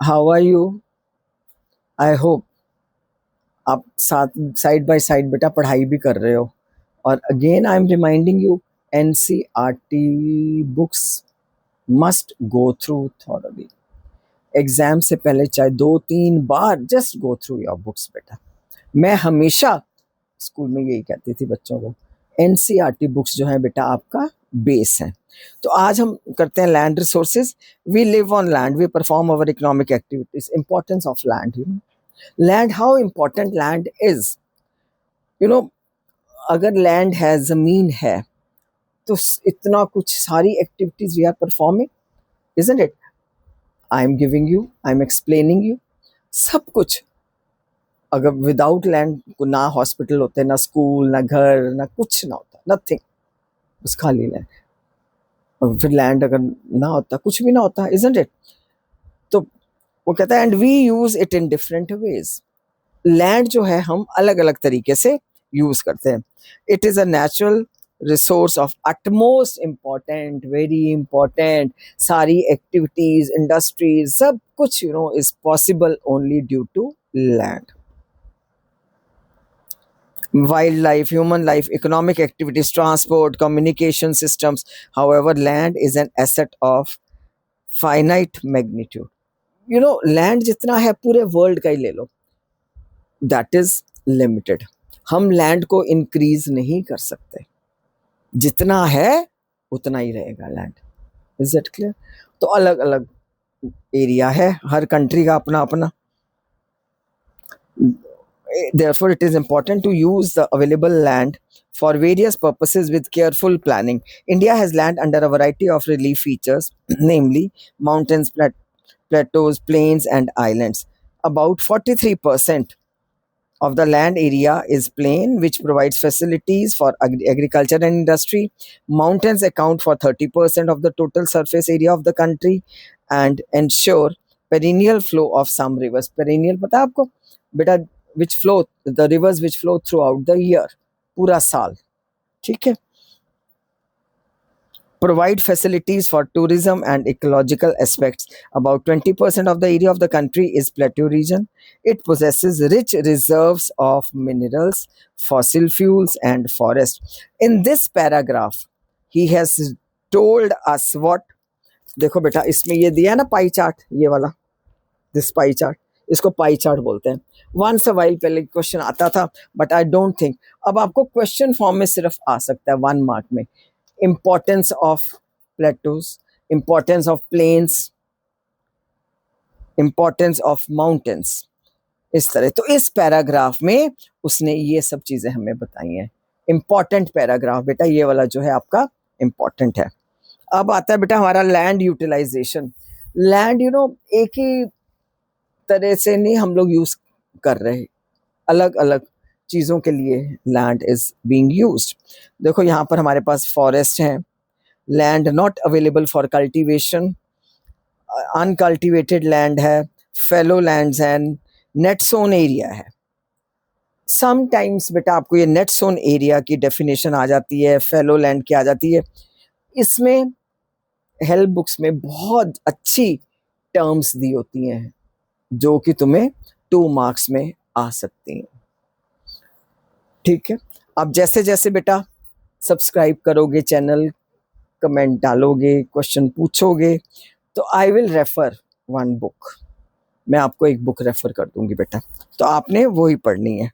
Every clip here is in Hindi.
How are you? I hope आप साथ साइड बाय साइड बेटा पढ़ाई भी कर रहे हो। और again I am reminding you, NCERT books must go through thoroughly. Exam से पहले चाहे 2-3 बार just go through your books बेटा। मैं हमेशा स्कूल में यही कहती थी बच्चों को, एनसीईआरटी बुक्स जो है बेटा आपका बेस है। तो आज हम करते हैं land resources. We live on land, we perform our economic activities. Importance of land, land, how important land is. You know अगर लैंड है, जमीन है, तो इतना कुछ सारी activities we are performing, isn't it? I am giving you, I am explaining you सब कुछ। अगर विदाउट लैंड ना हॉस्पिटल होते, ना स्कूल, ना घर, ना कुछ ना होता, नथिंग, बस खाली लैंड। और फिर लैंड अगर ना होता, कुछ भी ना होता, इजंट इट? तो वो कहता है and we use it in different ways. Land जो है हम अलग अलग तरीके से यूज करते हैं। It is a natural resource of utmost important, very important. सारी एक्टिविटीज, इंडस्ट्रीज, सब कुछ is possible only due to land. Wildlife, human life, economic activities, transport, communication systems. However, land is an asset of finite magnitude. Land जितना है पूरे वर्ल्ड का ही ले लो, दैट इज लिमिटेड। हम लैंड को इंक्रीज नहीं कर सकते, जितना है उतना ही रहेगा लैंड। Is it clear? तो अलग अलग एरिया है, हर कंट्री का अपना अपना। Therefore, it is important to use the available land for various purposes with careful planning. India has land under a variety of relief features, namely mountains, plateaus, plains, and islands. About 43% of the land area is plain, which provides facilities for agriculture and industry. Mountains account for 30% of the total surface area of the country and ensure perennial flow of some rivers. Perennial पता है आपको बेटा? which flow, the rivers which flow throughout the year, पूरा साल, ठीक है? Provide facilities for tourism and ecological aspects. About 20% of the area of the country is plateau region. It possesses rich reserves of minerals, fossil fuels, and forest. In this paragraph, he has told us what. देखो बेटा, इसमें ये दिया है ना पाई चार्ट, ये वाला, दिस पाई चार्ट, इसको पाई चार्ट बोलते हैं। वंस अ वाइल पहले क्वेश्चन आता था, बट आई डोंट थिंक अब आपको क्वेश्चन फॉर्म में सिर्फ आ सकता है 1 मार्क में। importance of plateaus, importance of plains, importance of mountains, इस तरह। तो इस पैराग्राफ में उसने ये सब चीजें हमें बताई हैं। इंपॉर्टेंट पैराग्राफ बेटा ये वाला जो है आपका इंपॉर्टेंट है। अब आता है बेटा हमारा लैंड यूटिलाइजेशन। लैंड एक ही तरह से नहीं हम लोग यूज कर रहे, अलग अलग चीजों के लिए लैंड इज बीइंग यूज्ड। देखो यहाँ पर हमारे पास फॉरेस्ट है, land not available for cultivation, uncultivated land है, fallow lands and net sown area है। समटाइम्स बेटा आपको ये नेट सोन एरिया की डेफिनेशन आ जाती है, फेलो लैंड की आ जाती है। इसमें हेल्प बुक्स में बहुत अच्छी टर्म्स दी होती हैं जो कि तुम्हें 2 मार्क्स में आ सकती हैं, ठीक है? अब जैसे जैसे बेटा सब्सक्राइब करोगे चैनल, कमेंट डालोगे, क्वेश्चन पूछोगे, तो आई विल रेफर 1 बुक, मैं आपको एक बुक रेफर कर दूंगी बेटा, तो आपने वही पढ़नी है।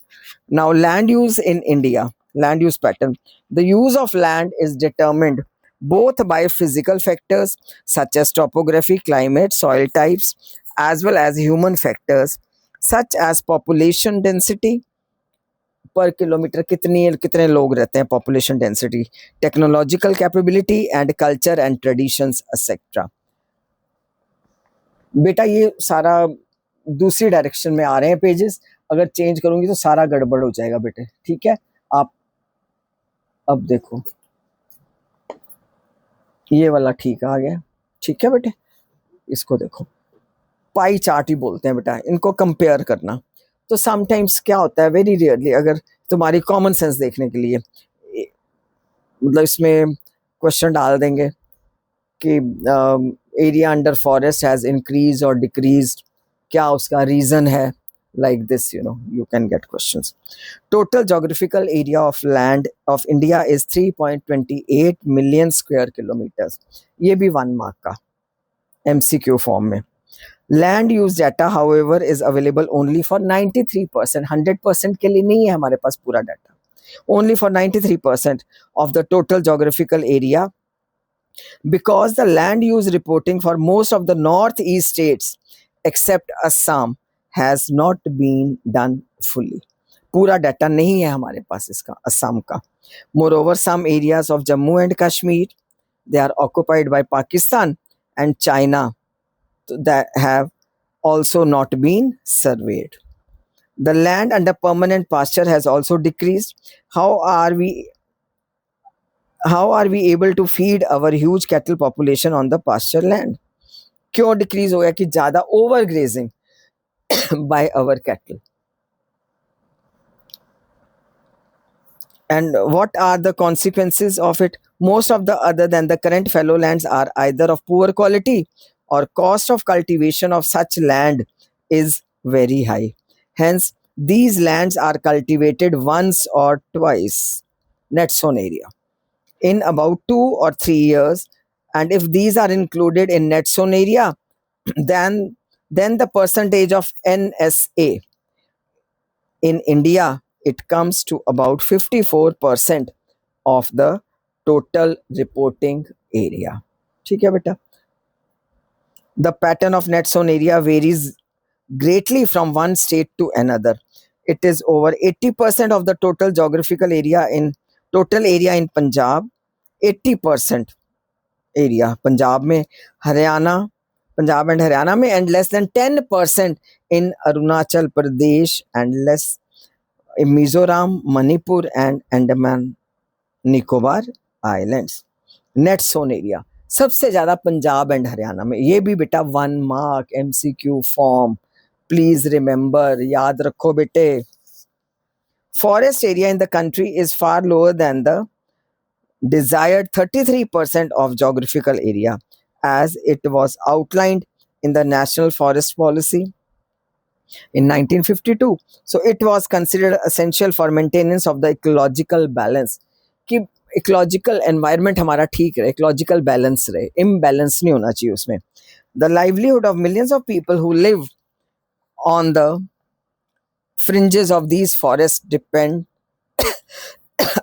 Now land use in India, land use pattern. The use of land is determined both by physical factors such as topography, climate, soil types, as well as human factors such as population density, पर किलोमीटर कितने लोग रहते हैं, population density, technological capability and culture and traditions etcetera. बेटा ये सारा दूसरी डायरेक्शन में आ रहे हैं पेजेस, अगर चेंज करूंगी तो सारा गड़बड़ हो जाएगा बेटे, ठीक है? आप अब देखो ये वाला ठीक आ गया, ठीक है बेटे? इसको देखो, पाई चार्ट ही बोलते हैं बेटा, इनको कंपेयर करना। तो समटाइम्स क्या होता है, वेरी रेयरली, अगर तुम्हारी कॉमन सेंस देखने के लिए मतलब इसमें क्वेश्चन डाल देंगे कि area under forest has increase और डिक्रीज्ड, क्या उसका रीजन है? Like this you can get questions. Total geographical area of land of India is 3.28 million square kilometers. ये भी 1 मार्क का MCQ फॉर्म में. Land use data however is available only for 93%. 100% के लिए नहीं है हमारे पास पूरा data. Only for 93% of the total geographical area, because the land use reporting for most of the northeast states except Assam has not been done fully. पूरा डाटा नहीं है हमारे पास इसका असम का. Moreover, some areas of Jammu and Kashmir, they are occupied by Pakistan and China, that have also not been surveyed. The land under permanent pasture has also decreased. How are we able to feed our huge cattle population on the pasture land? क्यों डिक्रीज हो गया? कि ज्यादा over grazing by our cattle. And what are the consequences of it? Most of the other than the current fallow lands are either of poor quality or cost of cultivation of such land is very high. Hence, these lands are cultivated once or twice, net sown area, in about 2 or 3 years. And if these are included in net sown area, then the percentage of NSA in India, it comes to about 54% of the total reporting area. ठीक है बेटा. The pattern of net sown area varies greatly from one state to another. It is over 80% of the total geographical area in Punjab. 80% area Punjab में, हरियाणा, Punjab and Haryana में, and less than 10% in Arunachal Pradesh, and less in Mizoram, Manipur and Andaman Nicobar Islands. Net sown area सबसे ज्यादा पंजाब एंड हरियाणा में. ये भी बेटा 1 mark MCQ form. Please remember, याद रखो बेटे. Forest area in the country is far lower than the desired 33% of geographical area as it was outlined in the National Forest Policy in 1952. So it was considered essential for maintenance of the ecological balance, कि इकोलॉजिकल एनवायरनमेंट हमारा ठीक रहे, इकोलॉजिकल बैलेंस रहे, इम्बैलेंस नहीं होना चाहिए उसमें. The livelihood of millions of people who live on the fringes of these forests depend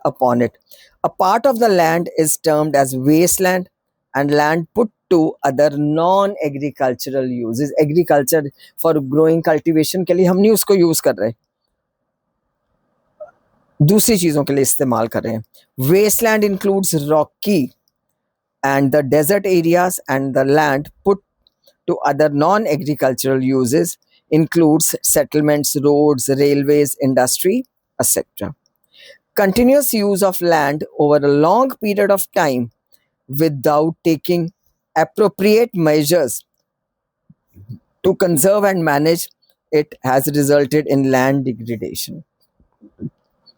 upon it. A part of the land is termed as wasteland and land put to other non-agricultural uses. Agriculture for growing cultivation के लिए हम नहीं उसको यूज कर रहे, दूसरी चीजों के लिए इस्तेमाल कर रहे हैं. Wasteland includes rocky and the desert areas, and the land put to other non-agricultural uses includes settlements, roads, railways, industry, etc. Continuous use of land over a long period of time without taking appropriate measures to conserve and manage it has resulted in land degradation.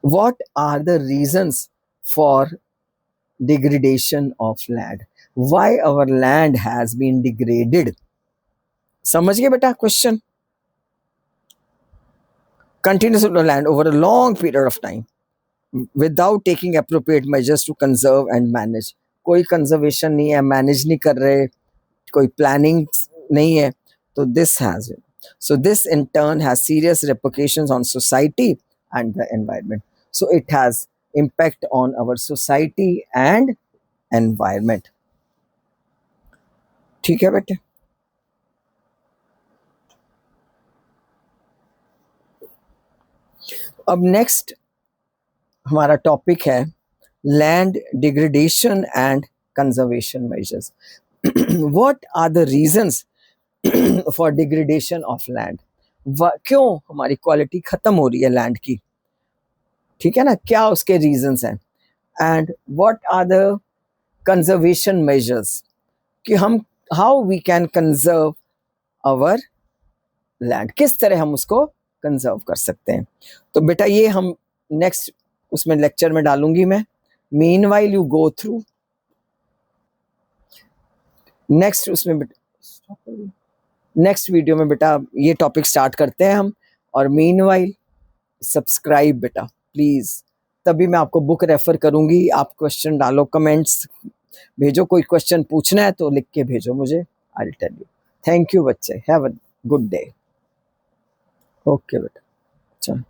What are the reasons for degradation of land? Why our land has been degraded? समझ गए बेटा question? Continuous use of land over a long period of time without taking appropriate measures to conserve and manage. कोई conservation नहीं है, manage नहीं कर रहे, कोई planning नहीं है, तो this has it. So this in turn has serious repercussions on society and the environment. So it has impact on our society and environment. ठीक है बेटे. अब नेक्स्ट हमारा टॉपिक है land degradation and conservation measures. What are the reasons for degradation of land? क्यों हमारी क्वालिटी खत्म हो रही है लैंड की? ठीक है ना, क्या उसके रीजंस हैं? And what are the conservation measures, कि हम how we can conserve our land, किस तरह हम उसको कंजर्व कर सकते हैं. तो बेटा ये हम नेक्स्ट उसमें लेक्चर में डालूंगी मैं. Meanwhile you go through next उसमें नेक्स्ट वीडियो में बेटा ये टॉपिक स्टार्ट करते हैं हम। और मीनवाइल सब्सक्राइब बेटा प्लीज, तभी मैं आपको बुक रेफर करूंगी। आप क्वेश्चन डालो, कमेंट्स भेजो, कोई क्वेश्चन पूछना है तो लिख के भेजो मुझे, I will tell you. Thank you बच्चे, have a good day. Okay बेटा, चलो।